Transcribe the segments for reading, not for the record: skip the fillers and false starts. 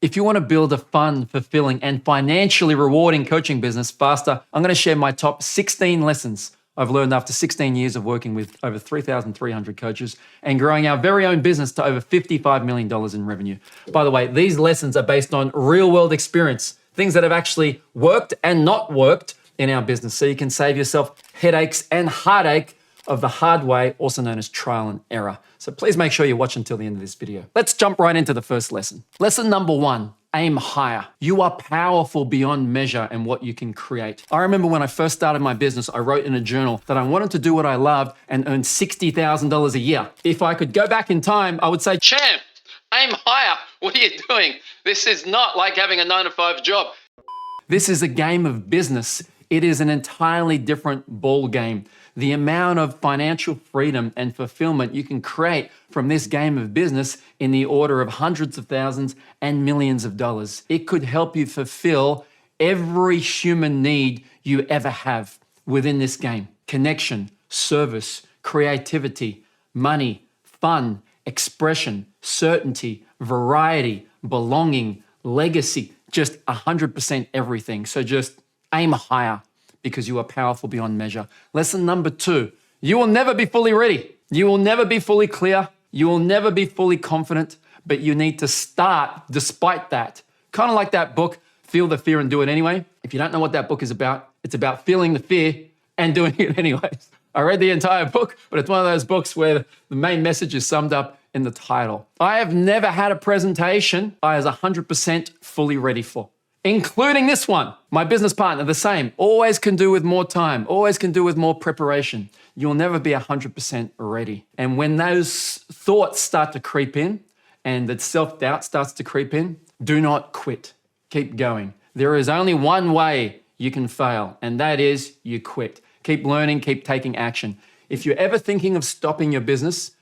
If you want to build a fun, fulfilling, and financially rewarding coaching business faster, I'm going to share my top 16 lessons I've learned after 16 years of working with over 3,300 coaches and growing our very own business to over $55 million in revenue. By the way, these lessons are based on real-world experience, things that have actually worked and not worked in our business, so you can save yourself headaches and heartache of the hard way, also known as trial and error. So please make sure you watch until the end of this video. Let's jump right into the first lesson. Lesson number 1, aim higher. You are powerful beyond measure in what you can create. I remember when I first started my business, I wrote in a journal that I wanted to do what I loved and earn $60,000 a year. If I could go back in time, I would say, Cham, aim higher. What are you doing? This is not like having a 9-to-5 job. This is a game of business. It is an entirely different ball game. The amount of financial freedom and fulfillment you can create from this game of business in the order of hundreds of thousands and millions of dollars. It could help you fulfill every human need you ever have within this game. Connection, service, creativity, money, fun, expression, certainty, variety, belonging, legacy, just 100% everything. So just aim higher, because you are powerful beyond measure. Lesson number 2, you will never be fully ready. You will never be fully clear. You will never be fully confident, but you need to start despite that. Kind of like that book, Feel the Fear and Do It Anyway. If you don't know what that book is about, it's about feeling the fear and doing it anyways. I read the entire book, but it's one of those books where the main message is summed up in the title. I have never had a presentation I was 100% fully ready for, including this one. My business partner, the same. Always can do with more time, always can do with more preparation. You'll never be 100% ready. And when those thoughts start to creep in and that self-doubt starts to creep in, do not quit. Keep going. There is only one way you can fail, and that is you quit. Keep learning, keep taking action. If you're ever thinking of stopping your business,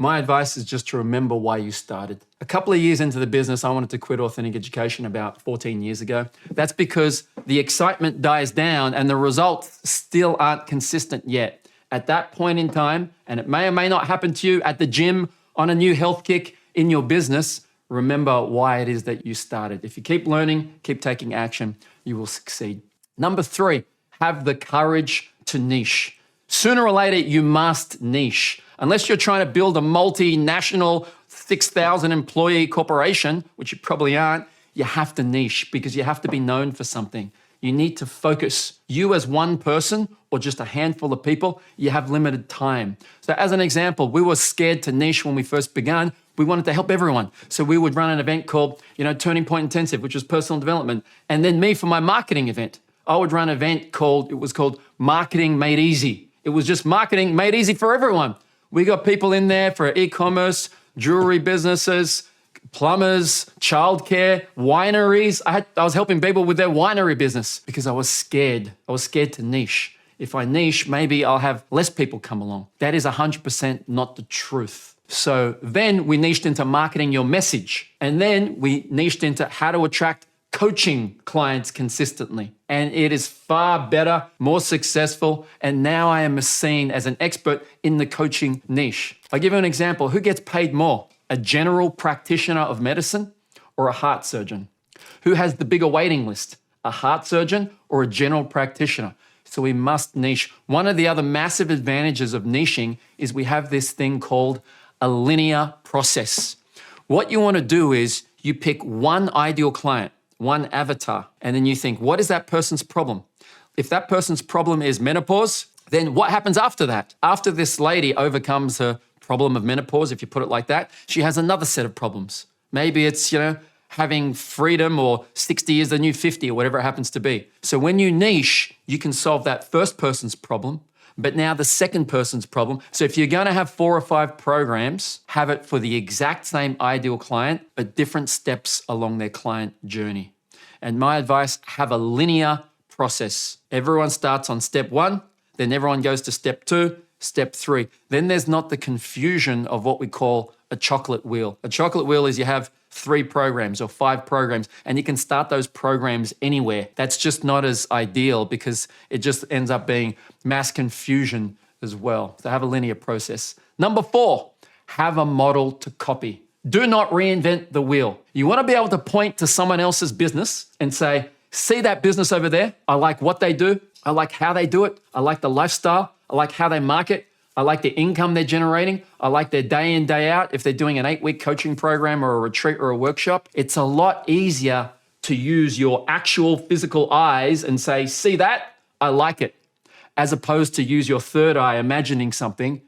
my advice is just to remember why you started. A couple of years into the business, I wanted to quit Authentic Education about 14 years ago. That's because the excitement dies down and the results still aren't consistent yet. At that point in time, and it may or may not happen to you at the gym, on a new health kick in your business, remember why it is that you started. If you keep learning, keep taking action, you will succeed. Number 3, have the courage to niche. Sooner or later, you must niche. Unless you're trying to build a multinational 6,000 employee corporation, which you probably aren't, you have to niche because you have to be known for something. You need to focus. You as one person or just a handful of people, you have limited time. So as an example, we were scared to niche when we first began. We wanted to help everyone. So we would run an event called, Turning Point Intensive, which was personal development. And then me for my marketing event, I would run an event called Marketing Made Easy. It was just marketing made easy for everyone. We got people in there for e-commerce, jewelry businesses, plumbers, childcare, wineries. I was helping people with their winery business because I was scared. I was scared to niche. If I niche, maybe I'll have less people come along. That is 100% not the truth. So then we niched into marketing your message. And then we niched into how to attract coaching clients consistently. And it is far better, more successful. And now I am seen as an expert in the coaching niche. I'll give you an example. Who gets paid more? A general practitioner of medicine or a heart surgeon? Who has the bigger waiting list? A heart surgeon or a general practitioner? So we must niche. One of the other massive advantages of niching is we have this thing called a linear process. What you want to do is you pick one ideal client, one avatar, and then you think, what is that person's problem? If that person's problem is menopause, then what happens after that? After this lady overcomes her problem of menopause, if you put it like that, she has another set of problems. Maybe it's, having freedom, or 60 is the new 50, or whatever it happens to be. So when you niche, you can solve that first person's problem, but now the second person's problem. So if you're going to have 4 or 5 programs, have it for the exact same ideal client, but different steps along their client journey. And my advice, have a linear process. Everyone starts on step 1, then everyone goes to step 2, step 3. Then there's not the confusion of what we call a chocolate wheel. A chocolate wheel is you have 3 programs or 5 programs, and you can start those programs anywhere. That's just not as ideal because it just ends up being mass confusion as well. So have a linear process. Number 4, have a model to copy. Do not reinvent the wheel. You want to be able to point to someone else's business and say, see that business over there? I like what they do. I like how they do it. I like the lifestyle. I like how they market. I like the income they're generating. I like their day in, day out. If they're doing an 8-week coaching program or a retreat or a workshop, it's a lot easier to use your actual physical eyes and say, see that? I like it. As opposed to use your third eye imagining something.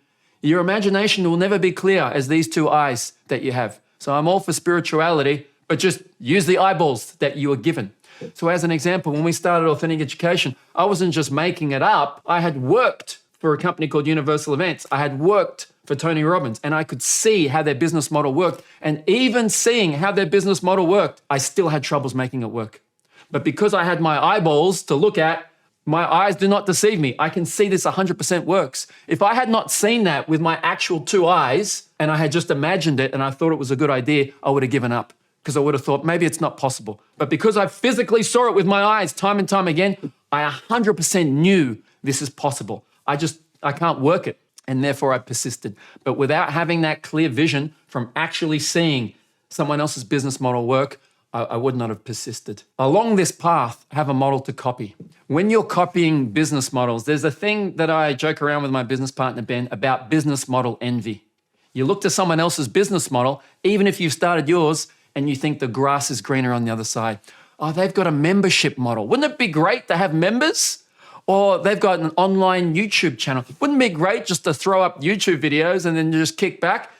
Your imagination will never be clear as these two eyes that you have. So I'm all for spirituality, but just use the eyeballs that you are given. So as an example, when we started Authentic Education, I wasn't just making it up. I had worked for a company called Universal Events. I had worked for Tony Robbins, and I could see how their business model worked. And even seeing how their business model worked, I still had troubles making it work. But because I had my eyeballs to look at, my eyes do not deceive me. I can see this 100% works. If I had not seen that with my actual two eyes and I had just imagined it and I thought it was a good idea, I would have given up because I would have thought maybe it's not possible. But because I physically saw it with my eyes time and time again, I 100% knew this is possible. I can't work it. And therefore I persisted. But without having that clear vision from actually seeing someone else's business model work, I would not have persisted. Along this path, have a model to copy. When you're copying business models, there's a thing that I joke around with my business partner, Ben, about business model envy. You look to someone else's business model, even if you've started yours, and you think the grass is greener on the other side. Oh, they've got a membership model. Wouldn't it be great to have members? Or they've got an online YouTube channel. Wouldn't it be great just to throw up YouTube videos and then just kick back?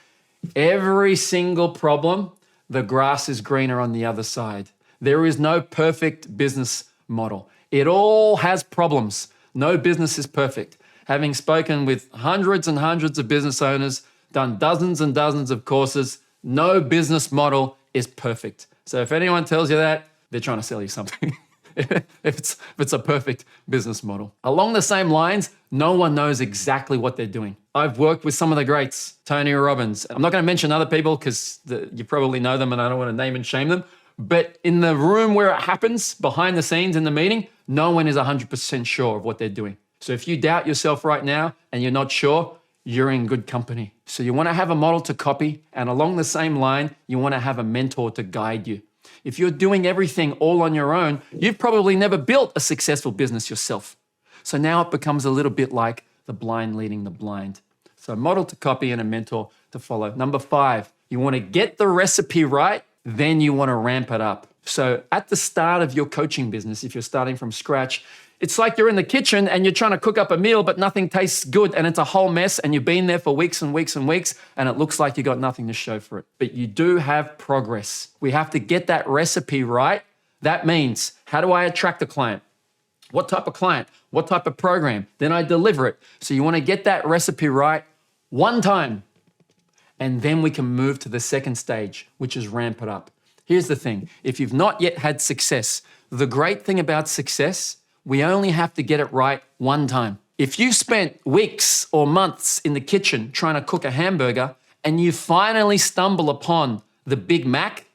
Every single problem, the grass is greener on the other side. There is no perfect business model. It all has problems. No business is perfect. Having spoken with hundreds and hundreds of business owners, done dozens and dozens of courses, no business model is perfect. So if anyone tells you that, they're trying to sell you something. if it's a perfect business model. Along the same lines, no one knows exactly what they're doing. I've worked with some of the greats, Tony Robbins. I'm not going to mention other people because you probably know them and I don't want to name and shame them. But in the room where it happens, behind the scenes in the meeting, no one is 100% sure of what they're doing. So if you doubt yourself right now and you're not sure, you're in good company. So you want to have a model to copy, and along the same line, you want to have a mentor to guide you. If you're doing everything all on your own, you've probably never built a successful business yourself. So now it becomes a little bit like the blind leading the blind. So model to copy and a mentor to follow. Number 5, you want to get the recipe right, then you want to ramp it up. So at the start of your coaching business, if you're starting from scratch, it's like you're in the kitchen and you're trying to cook up a meal, but nothing tastes good and it's a whole mess and you've been there for weeks and weeks and weeks and it looks like you got nothing to show for it. But you do have progress. We have to get that recipe right. That means, how do I attract a client? What type of client? What type of program? Then I deliver it. So you want to get that recipe right one time. And then we can move to the second stage, which is ramp it up. Here's the thing. If you've not yet had success, the great thing about success, we only have to get it right one time. If you've spent weeks or months in the kitchen trying to cook a hamburger and you finally stumble upon the Big Mac,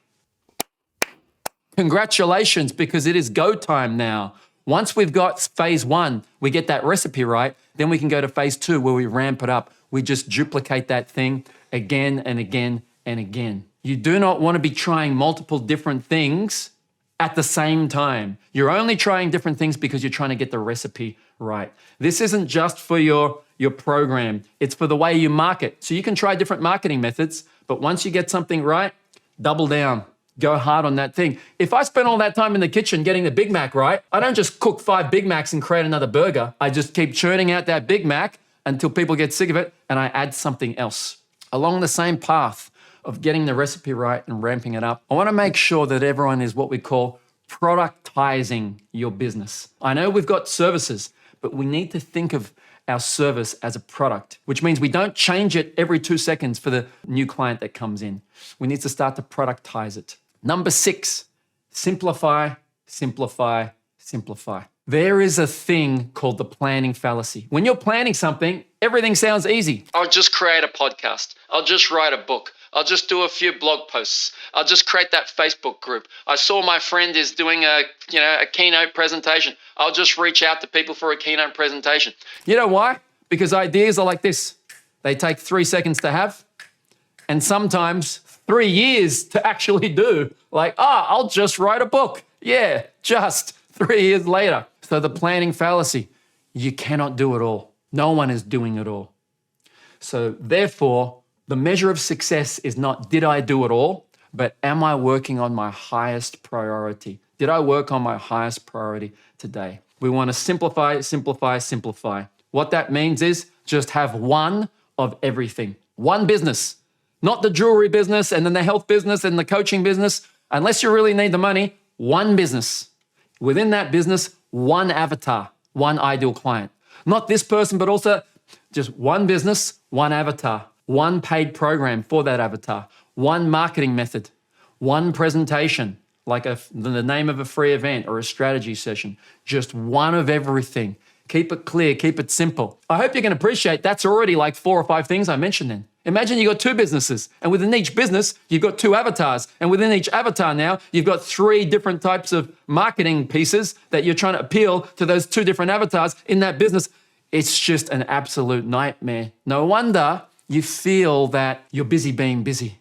congratulations, because it is go time now. Once we've got phase 1, we get that recipe right, then we can go to phase 2 where we ramp it up. We just duplicate that thing again and again and again. You do not want to be trying multiple different things at the same time. You're only trying different things because you're trying to get the recipe right. This isn't just for your program. It's for the way you market. So you can try different marketing methods, but once you get something right, double down. Go hard on that thing. If I spend all that time in the kitchen getting the Big Mac right, I don't just cook 5 Big Macs and create another burger. I just keep churning out that Big Mac until people get sick of it and I add something else. Along the same path of getting the recipe right and ramping it up, I want to make sure that everyone is what we call productizing your business. I know we've got services, but we need to think of our service as a product, which means we don't change it every 2 seconds for the new client that comes in. We need to start to productize it. Number 6, simplify, simplify, simplify. There is a thing called the planning fallacy. When you're planning something, everything sounds easy. I'll just create a podcast. I'll just write a book. I'll just do a few blog posts. I'll just create that Facebook group. I saw my friend is doing a keynote presentation. I'll just reach out to people for a keynote presentation. You know why? Because ideas are like this. They take 3 seconds to have, and sometimes 3 years to actually do. Like, I'll just write a book. Yeah, just 3 years later. So the planning fallacy, you cannot do it all. No one is doing it all. So therefore, the measure of success is not did I do it all, but am I working on my highest priority? Did I work on my highest priority today? We want to simplify, simplify, simplify. What that means is just have one of everything. One business, not the jewelry business and then the health business and the coaching business. Unless you really need the money, one business. Within that business, one avatar, one ideal client. Not this person, but also just one business, one avatar, one paid program for that avatar, one marketing method, one presentation, like the name of a free event or a strategy session, just one of everything. Keep it clear, keep it simple. I hope you can appreciate that's already like 4 or 5 things I mentioned then. Imagine you got 2 businesses, and within each business, you've got 2 avatars. And within each avatar now, you've got 3 different types of marketing pieces that you're trying to appeal to those 2 different avatars in that business. It's just an absolute nightmare. No wonder you feel that you're busy being busy.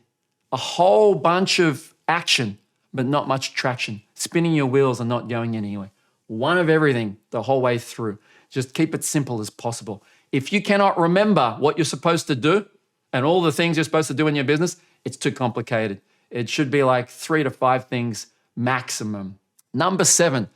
A whole bunch of action, but not much traction. Spinning your wheels and not going anywhere. One of everything the whole way through. Just keep it simple as possible. If you cannot remember what you're supposed to do and all the things you're supposed to do in your business, it's too complicated. It should be like 3 to 5 things maximum. Number 7,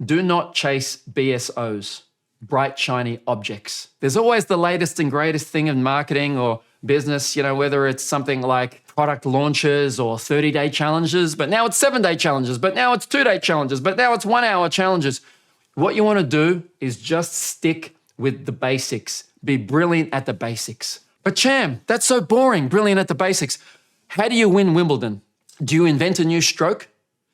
do not chase BSOs, bright, shiny objects. There's always the latest and greatest thing in marketing or business, whether it's something like product launches or 30-day challenges, but now it's 7-day challenges, but now it's 2-day challenges, but now it's 1-hour challenges. What you want to do is just stick with the basics. Be brilliant at the basics. But Cham, that's so boring, brilliant at the basics. How do you win Wimbledon? Do you invent a new stroke?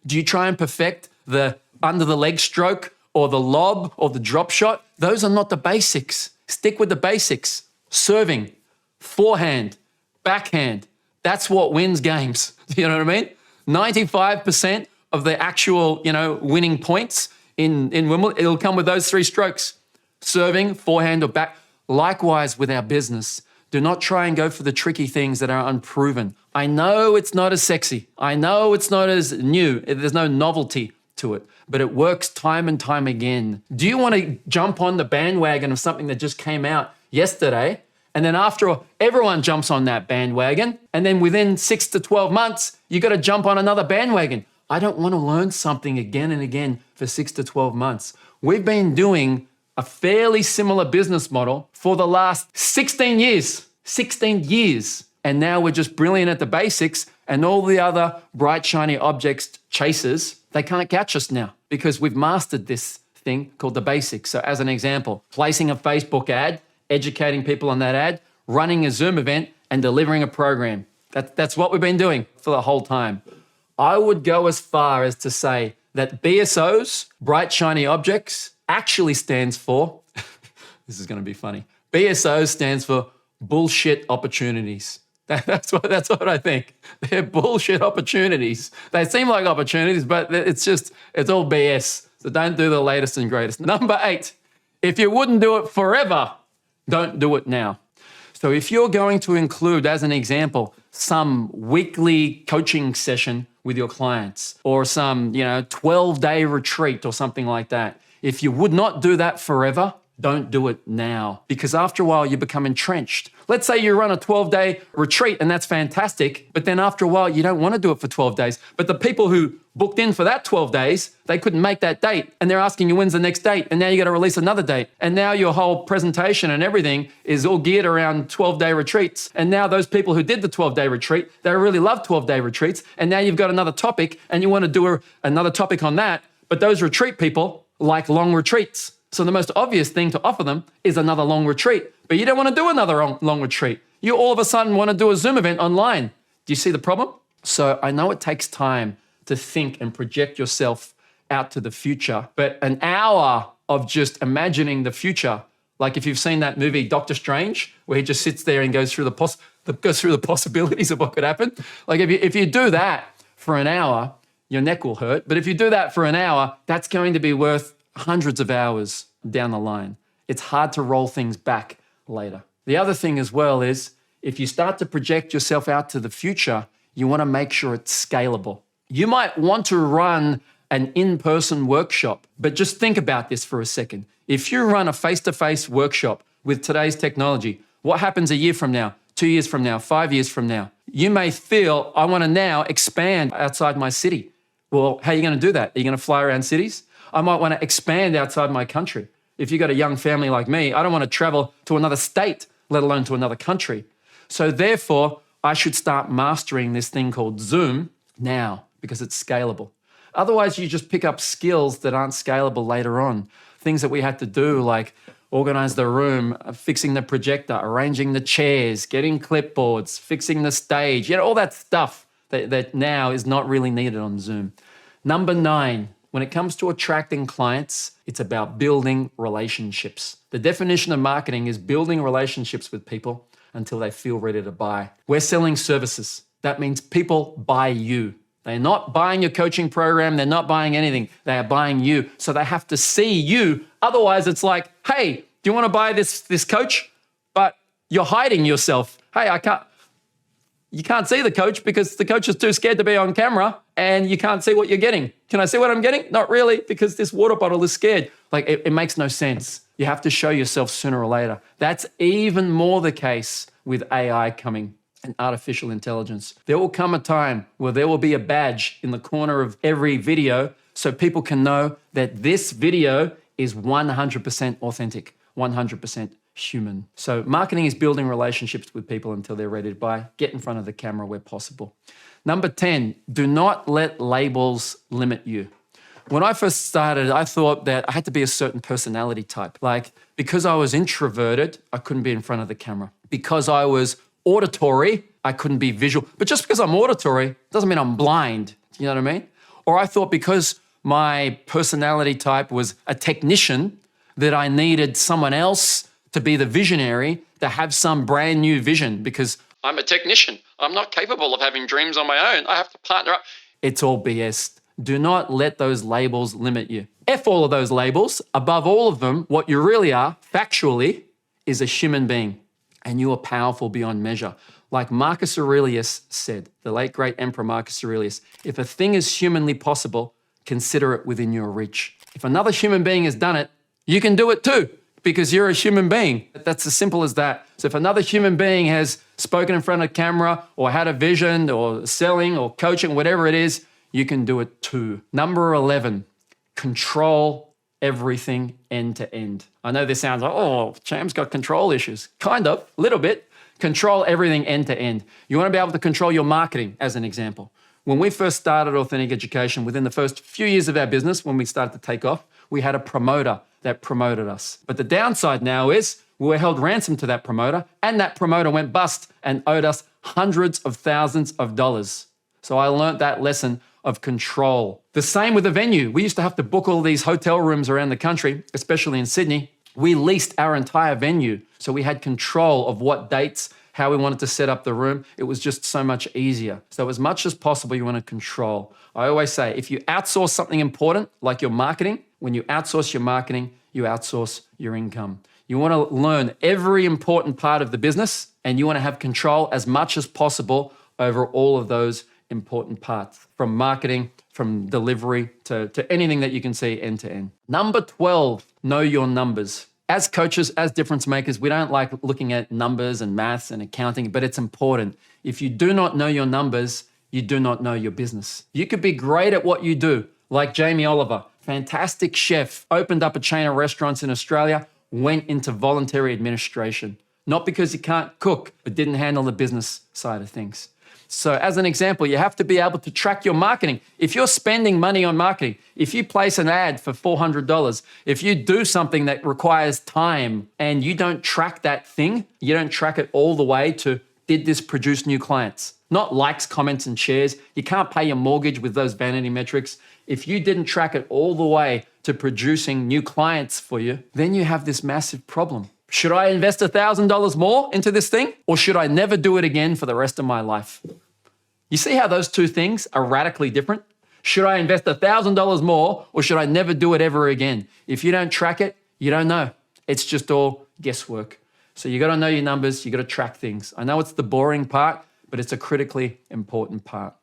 Do you try and perfect the under the leg stroke or the lob or the drop shot? Those are not the basics. Stick with the basics. Serving, forehand, backhand. That's what wins games. You know what I mean? 95% of the actual, winning points in Wimbledon, it'll come with those 3 strokes. Serving, forehand, or back. Likewise with our business. Do not try and go for the tricky things that are unproven. I know it's not as sexy. I know it's not as new. There's no novelty to it, but it works time and time again. Do you want to jump on the bandwagon of something that just came out yesterday? And then after everyone jumps on that bandwagon, and then within 6 to 12 months, you got to jump on another bandwagon. I don't want to learn something again and again for 6 to 12 months. We've been doing a fairly similar business model for the last 16 years. 16 years. And now we're just brilliant at the basics, and all the other bright, shiny objects chasers, they can't catch us now because we've mastered this thing called the basics. So as an example, placing a Facebook ad, educating people on that ad, running a Zoom event, and delivering a program. That's what we've been doing for the whole time. I would go as far as to say that BSOs, bright, shiny objects, actually stands for, this is going to be funny, BSO stands for bullshit opportunities. That's what I think. They're bullshit opportunities. They seem like opportunities, but it's all BS. So don't do the latest and greatest. Number 8, if you wouldn't do it forever, don't do it now. So if you're going to include, as an example, some weekly coaching session with your clients or some, 12-day retreat or something like that, if you would not do that forever, don't do it now, because after a while you become entrenched. Let's say you run a 12-day retreat and that's fantastic, but then after a while you don't want to do it for 12 days. But the people who booked in for that 12 days, they couldn't make that date and they're asking you when's the next date, and now you got to release another date. And now your whole presentation and everything is all geared around 12-day retreats. And now those people who did the 12-day retreat, they really love 12-day retreats. And now you've got another topic and you want to do another topic on that. But those retreat people like long retreats. So the most obvious thing to offer them is another long retreat, but you don't want to do another long retreat. You all of a sudden want to do a Zoom event online. Do you see the problem? So I know it takes time to think and project yourself out to the future, but an hour of just imagining the future, like if you've seen that movie Doctor Strange, where he just sits there and goes through the possibilities of what could happen. Like if you do that for an hour, your neck will hurt. But if you do that for an hour, that's going to be worth hundreds of hours down the line. It's hard to roll things back later. The other thing as well is if you start to project yourself out to the future, you want to make sure it's scalable. You might want to run an in-person workshop, but just think about this for a second. If you run a face-to-face workshop with today's technology, what happens a year from now, 2 years from now, 5 years from now? You may feel, I want to now expand outside my city. Well, how are you going to do that? Are you going to fly around cities? I might want to expand outside my country. If you've got a young family like me, I don't want to travel to another state, let alone to another country. So therefore, I should start mastering this thing called Zoom now because it's scalable. Otherwise, you just pick up skills that aren't scalable later on. Things that we had to do like organize the room, fixing the projector, arranging the chairs, getting clipboards, fixing the stage, all that stuff that now is not really needed on Zoom. Number 9, when it comes to attracting clients, it's about building relationships. The definition of marketing is building relationships with people until they feel ready to buy. We're selling services. That means people buy you. They're not buying your coaching program. They're not buying anything. They are buying you. So they have to see you. Otherwise, it's like, hey, do you want to buy this coach? But you're hiding yourself. Hey, you can't see the coach because the coach is too scared to be on camera and you can't see what you're getting. Can I see what I'm getting? Not really, because this water bottle is scared. Like it makes no sense. You have to show yourself sooner or later. That's even more the case with AI coming and artificial intelligence. There will come a time where there will be a badge in the corner of every video so people can know that this video is 100% authentic, 100% human. So marketing is building relationships with people until they're ready to buy. Get in front of the camera where possible. Number 10, do not let labels limit you. When I first started, I thought that I had to be a certain personality type. Like, because I was introverted, I couldn't be in front of the camera. Because I was auditory, I couldn't be visual. But just because I'm auditory doesn't mean I'm blind. You know what I mean? Or I thought because my personality type was a technician that I needed someone else to be the visionary, to have some brand new vision because I'm a technician. I'm not capable of having dreams on my own. I have to partner up. It's all BS. Do not let those labels limit you. F all of those labels. Above all of them, what you really are, factually, is a human being. And you are powerful beyond measure. Like Marcus Aurelius said, the late great Emperor Marcus Aurelius, if a thing is humanly possible, consider it within your reach. If another human being has done it, you can do it too, because you're a human being. That's as simple as that. So if another human being has spoken in front of camera or had a vision or selling or coaching, whatever it is, you can do it too. Number 11, control everything end to end. I know this sounds like, oh, Cham's got control issues. Kind of, a little bit. Control everything end to end. You want to be able to control your marketing, as an example. When we first started Authentic Education, within the first few years of our business, when we started to take off, we had a promoter that promoted us. But the downside now is we were held ransom to that promoter, and that promoter went bust and owed us hundreds of thousands of dollars. So I learned that lesson of control. The same with the venue. We used to have to book all these hotel rooms around the country, especially in Sydney. We leased our entire venue, so we had control of what dates, how we wanted to set up the room. It was just so much easier. So as much as possible, you want to control. I always say, if you outsource something important, like your marketing, when you outsource your marketing, you outsource your income. You want to learn every important part of the business, and you want to have control as much as possible over all of those important parts, from marketing, from delivery to anything that you can see end to end. Number 12, know your numbers. As coaches, as difference makers, we don't like looking at numbers and maths and accounting, but it's important. If you do not know your numbers, you do not know your business. You could be great at what you do, like Jamie Oliver, fantastic chef, opened up a chain of restaurants in Australia, went into voluntary administration. Not because he can't cook, but didn't handle the business side of things. So as an example, you have to be able to track your marketing. If you're spending money on marketing, if you place an ad for $400, if you do something that requires time and you don't track that thing, you don't track it all the way to, did this produce new clients? Not likes, comments, and shares. You can't pay your mortgage with those vanity metrics. If you didn't track it all the way to producing new clients for you, then you have this massive problem. Should I invest $1,000 more into this thing, or should I never do it again for the rest of my life? You see how those two things are radically different? Should I invest $1,000 more, or should I never do it ever again? If you don't track it, you don't know. It's just all guesswork. So you got to know your numbers. You got to track things. I know it's the boring part, but it's a critically important part.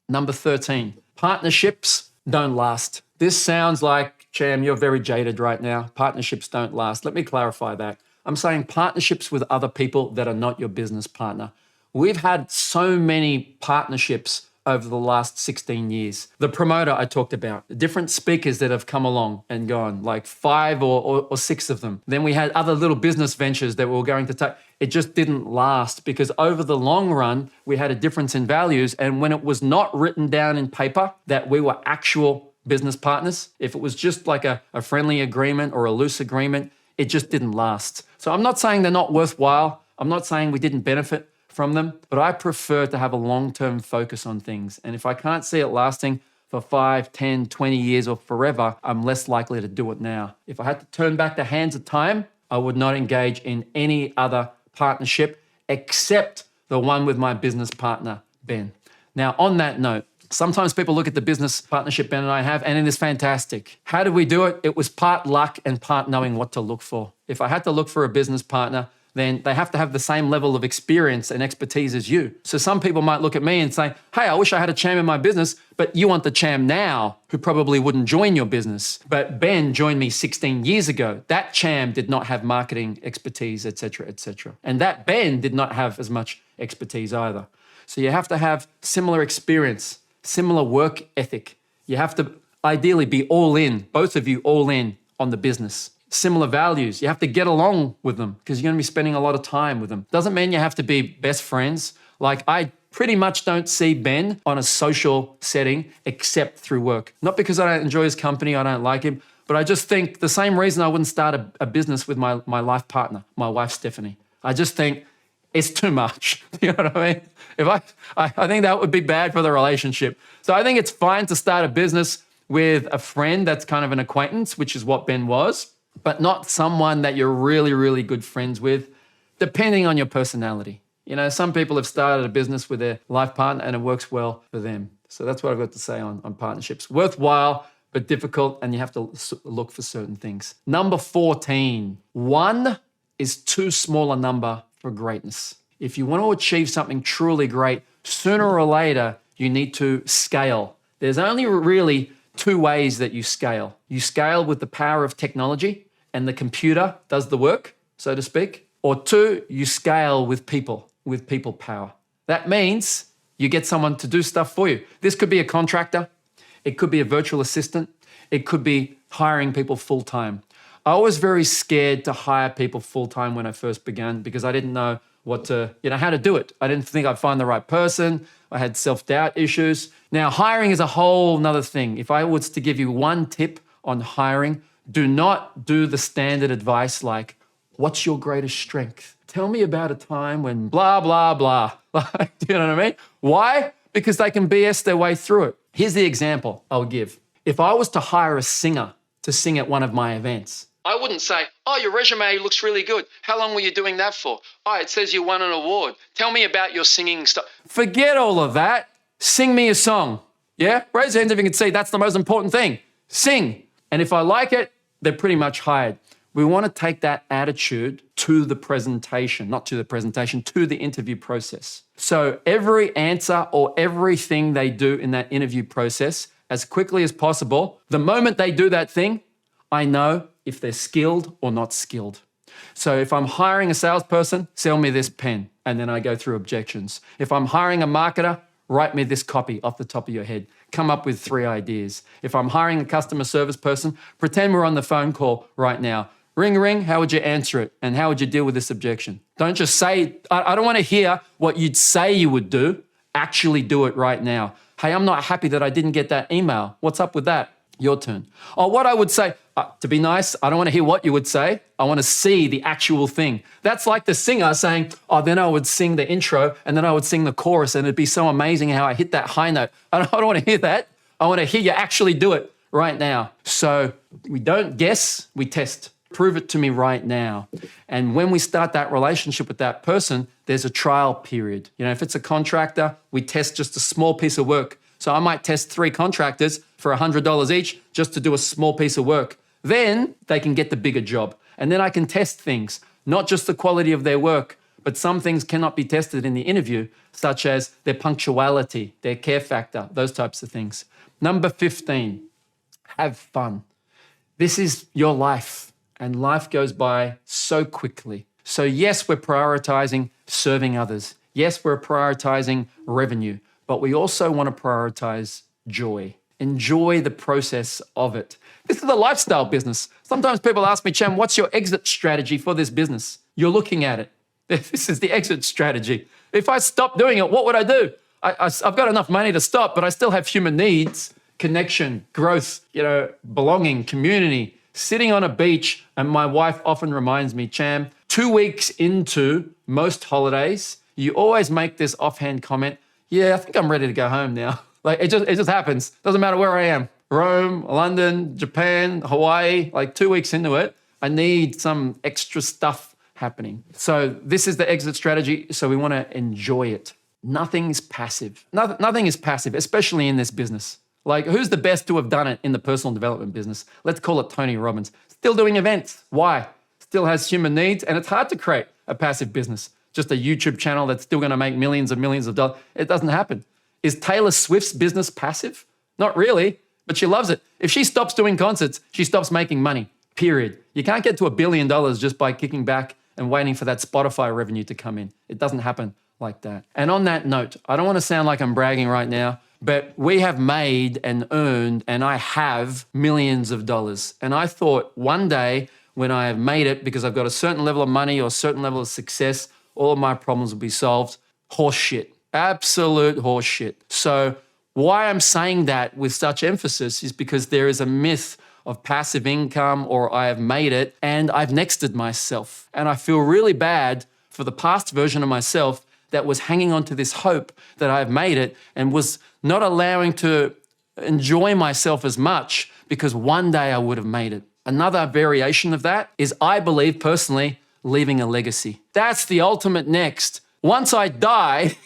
Number 13, partnerships don't last. This sounds like, Cham, you're very jaded right now. Partnerships don't last. Let me clarify that. I'm saying partnerships with other people that are not your business partner. We've had so many partnerships over the last 16 years. The promoter I talked about, different speakers that have come along and gone, like 5 or 6 of them. Then we had other little business ventures that we were going to take. It just didn't last because over the long run, we had a difference in values. And when it was not written down in paper that we were actual business partners, if it was just like a friendly agreement or a loose agreement, it just didn't last. So I'm not saying they're not worthwhile. I'm not saying we didn't benefit from them, but I prefer to have a long-term focus on things. And if I can't see it lasting for 5, 10, 20 years or forever, I'm less likely to do it now. If I had to turn back the hands of time, I would not engage in any other partnership except the one with my business partner, Ben. Now, on that note, sometimes people look at the business partnership Ben and I have, and it is fantastic. How did we do it? It was part luck and part knowing what to look for. If I had to look for a business partner, then they have to have the same level of experience and expertise as you. So some people might look at me and say, hey, I wish I had a Cham in my business, but you want the Cham now who probably wouldn't join your business. But Ben joined me 16 years ago. That Cham did not have marketing expertise, et cetera, et cetera. And that Ben did not have as much expertise either. So you have to have similar experience, similar work ethic. You have to ideally be all in, both of you all in on the business. Similar values. You have to get along with them because you're going to be spending a lot of time with them. Doesn't mean you have to be best friends. Like I pretty much don't see Ben on a social setting except through work. Not because I don't enjoy his company, I don't like him, but I just think the same reason I wouldn't start a business with my life partner, my wife, Stephanie. I just think it's too much. You know what I mean? I think that would be bad for the relationship. So I think it's fine to start a business with a friend that's kind of an acquaintance, which is what Ben was, but not someone that you're really, really good friends with, depending on your personality. You know, some people have started a business with their life partner and it works well for them. So that's what I've got to say on partnerships. Worthwhile, but difficult, and you have to look for certain things. Number 14, 1 is too small a number for greatness. If you want to achieve something truly great, sooner or later, you need to scale. There's only really 2 ways that you scale. You scale with the power of technology, and the computer does the work, so to speak. Or 2, you scale with people power. That means you get someone to do stuff for you. This could be a contractor. It could be a virtual assistant. It could be hiring people full-time. I was very scared to hire people full-time when I first began because I didn't know how to do it. I didn't think I'd find the right person. I had self-doubt issues. Now, hiring is a whole nother thing. If I was to give you one tip on hiring, do not do the standard advice like, what's your greatest strength? Tell me about a time when blah, blah, blah. Do you know what I mean? Why? Because they can BS their way through it. Here's the example I'll give. If I was to hire a singer to sing at one of my events, I wouldn't say, oh, your resume looks really good. How long were you doing that for? Oh, it says you won an award. Tell me about your singing stuff. Forget all of that. Sing me a song. Yeah? Raise your hands if you can see. That's the most important thing. Sing. And if I like it, they're pretty much hired. We want to take that attitude to the presentation, not to the presentation, to the interview process. So every answer or everything they do in that interview process, as quickly as possible, the moment they do that thing, I know if they're skilled or not skilled. So if I'm hiring a salesperson, sell me this pen, and then I go through objections. If I'm hiring a marketer, write me this copy off the top of your head. Come up with 3 ideas. If I'm hiring a customer service person, pretend we're on the phone call right now. Ring, ring, how would you answer it? And how would you deal with this objection? Don't just say, I don't want to hear what you'd say you would do. Actually do it right now. Hey, I'm not happy that I didn't get that email. What's up with that? Your turn. Or what I would say, to be nice, I don't want to hear what you would say. I want to see the actual thing. That's like the singer saying, oh, then I would sing the intro and then I would sing the chorus and it'd be so amazing how I hit that high note. I don't want to hear that. I want to hear you actually do it right now. So we don't guess, we test. Prove it to me right now. And when we start that relationship with that person, there's a trial period. You know, if it's a contractor, we test just a small piece of work. So I might test 3 contractors for $100 each just to do a small piece of work. Then they can get the bigger job. And then I can test things, not just the quality of their work, but some things cannot be tested in the interview, such as their punctuality, their care factor, those types of things. Number 15, have fun. This is your life, and life goes by so quickly. So yes, we're prioritizing serving others. Yes, we're prioritizing revenue, but we also want to prioritize joy. Enjoy the process of it. This is a lifestyle business. Sometimes people ask me, Cham, what's your exit strategy for this business? You're looking at it. This is the exit strategy. If I stop doing it, what would I do? I've got enough money to stop, but I still have human needs, connection, growth, belonging, community, sitting on a beach. And my wife often reminds me, Cham, 2 weeks into most holidays, you always make this offhand comment, yeah, I think I'm ready to go home now. Like it just happens. Doesn't matter where I am. Rome, London, Japan, Hawaii, like 2 weeks into it, I need some extra stuff happening. So this is the exit strategy. So we want to enjoy it. Nothing is passive. Nothing is passive, especially in this business. Like who's the best to have done it in the personal development business? Let's call it Tony Robbins. Still doing events. Why? Still has human needs. And it's hard to create a passive business. Just a YouTube channel that's still going to make millions and millions of dollars. It doesn't happen. Is Taylor Swift's business passive? Not really, but she loves it. If she stops doing concerts, she stops making money, period. You can't get to $1 billion just by kicking back and waiting for that Spotify revenue to come in. It doesn't happen like that. And on that note, I don't want to sound like I'm bragging right now, but we have made and earned, and I have millions of dollars. And I thought one day when I have made it, because I've got a certain level of money or a certain level of success, all of my problems will be solved. Horse shit. Absolute horse shit. So why I'm saying that with such emphasis is because there is a myth of passive income or I have made it and I've nexted myself. And I feel really bad for the past version of myself that was hanging on to this hope that I've made it and was not allowing to enjoy myself as much because one day I would have made it. Another variation of that is I believe personally leaving a legacy. That's the ultimate next. Once I die,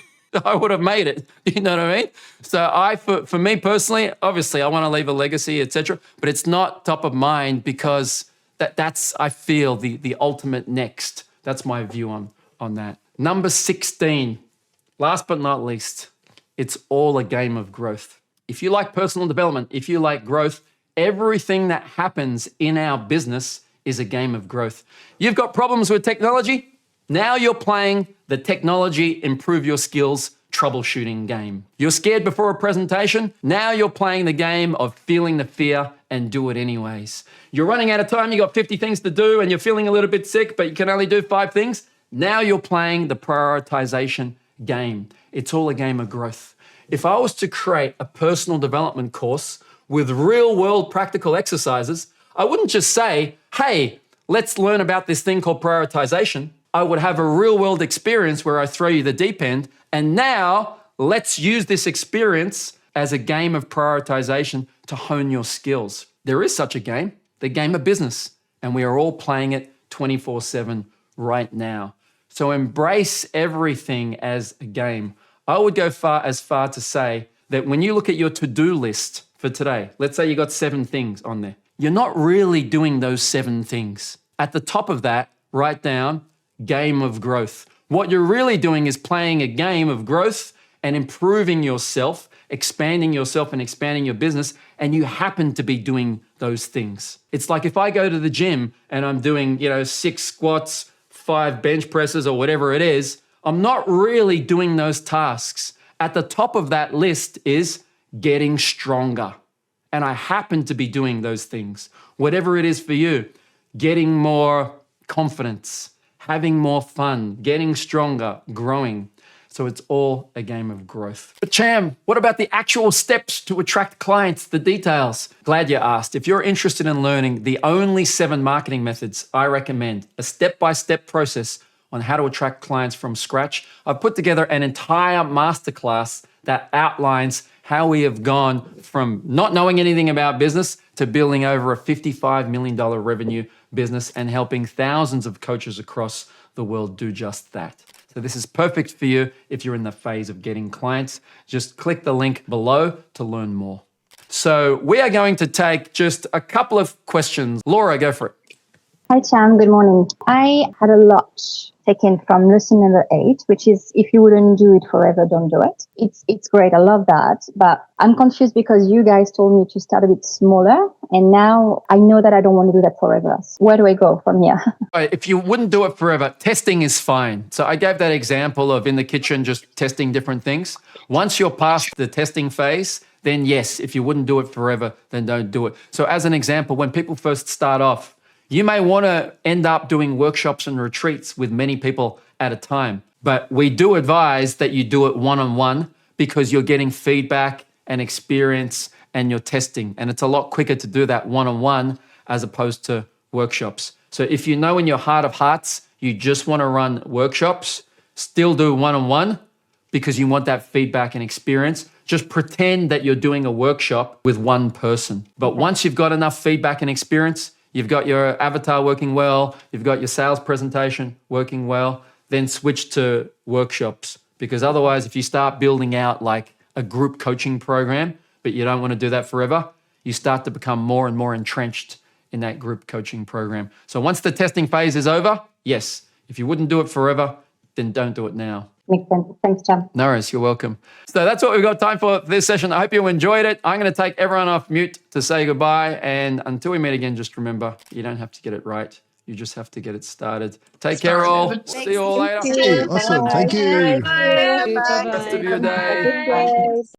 I would have made it. You know what I mean? So for me personally, obviously I want to leave a legacy, etc. But it's not top of mind because that's I feel the ultimate next. That's my view on that. Number 16, last but not least, it's all a game of growth. If you like personal development, if you like growth, everything that happens in our business is a game of growth. You've got problems with technology. Now you're playing the technology, improve your skills, troubleshooting game. You're scared before a presentation. Now you're playing the game of feeling the fear and do it anyways. You're running out of time. You got 50 things to do and you're feeling a little bit sick, but you can only do 5 things. Now you're playing the prioritization game. It's all a game of growth. If I was to create a personal development course with real world practical exercises, I wouldn't just say, hey, let's learn about this thing called prioritization. I would have a real world experience where I throw you the deep end. And now let's use this experience as a game of prioritization to hone your skills. There is such a game, the game of business. And we are all playing it 24/7 right now. So embrace everything as a game. I would go as far to say that when you look at your to-do list for today, let's say you got 7 things on there. You're not really doing those 7 things. At the top of that, write down game of growth. What you're really doing is playing a game of growth and improving yourself, expanding yourself and expanding your business, and you happen to be doing those things. It's like if I go to the gym and I'm doing, 6 squats, 5 bench presses or whatever it is, I'm not really doing those tasks. At the top of that list is getting stronger. And I happen to be doing those things. Whatever it is for you, getting more confidence, having more fun, getting stronger, growing. So it's all a game of growth. But Cham, what about the actual steps to attract clients, the details? Glad you asked. If you're interested in learning the only 7 marketing methods I recommend, a step-by-step process on how to attract clients from scratch, I've put together an entire masterclass that outlines how we have gone from not knowing anything about business to building over a $55 million revenue business and helping thousands of coaches across the world do just that. So this is perfect for you if you're in the phase of getting clients. Just click the link below to learn more. So we are going to take just a couple of questions. Laura, go for it. Hi, Cham. Good morning. I had a lot taken from lesson number 8, which is if you wouldn't do it forever, don't do it. It's great. I love that. But I'm confused because you guys told me to start a bit smaller. And now I know that I don't want to do that forever. Where do I go from here? If you wouldn't do it forever, testing is fine. So I gave that example of in the kitchen, just testing different things. Once you're past the testing phase, then yes, if you wouldn't do it forever, then don't do it. So as an example, when people first start off, you may want to end up doing workshops and retreats with many people at a time. But we do advise that you do it one-on-one because you're getting feedback and experience and you're testing. And it's a lot quicker to do that one-on-one as opposed to workshops. So if you know in your heart of hearts, you just want to run workshops, still do one-on-one because you want that feedback and experience. Just pretend that you're doing a workshop with one person. But once you've got enough feedback and experience, you've got your avatar working well, you've got your sales presentation working well, then switch to workshops. Because otherwise, if you start building out like a group coaching program, but you don't want to do that forever, you start to become more and more entrenched in that group coaching program. So once the testing phase is over, yes. If you wouldn't do it forever, then don't do it now. Makes sense. Thanks, Cham. No worries, you're welcome. So that's what we've got time for this session. I hope you enjoyed it. I'm going to take everyone off mute to say goodbye. And until we meet again, just remember, you don't have to get it right. You just have to get it started. Take care, all. See you all later. Awesome. Thank you. Bye. Rest of your day. Have a good day.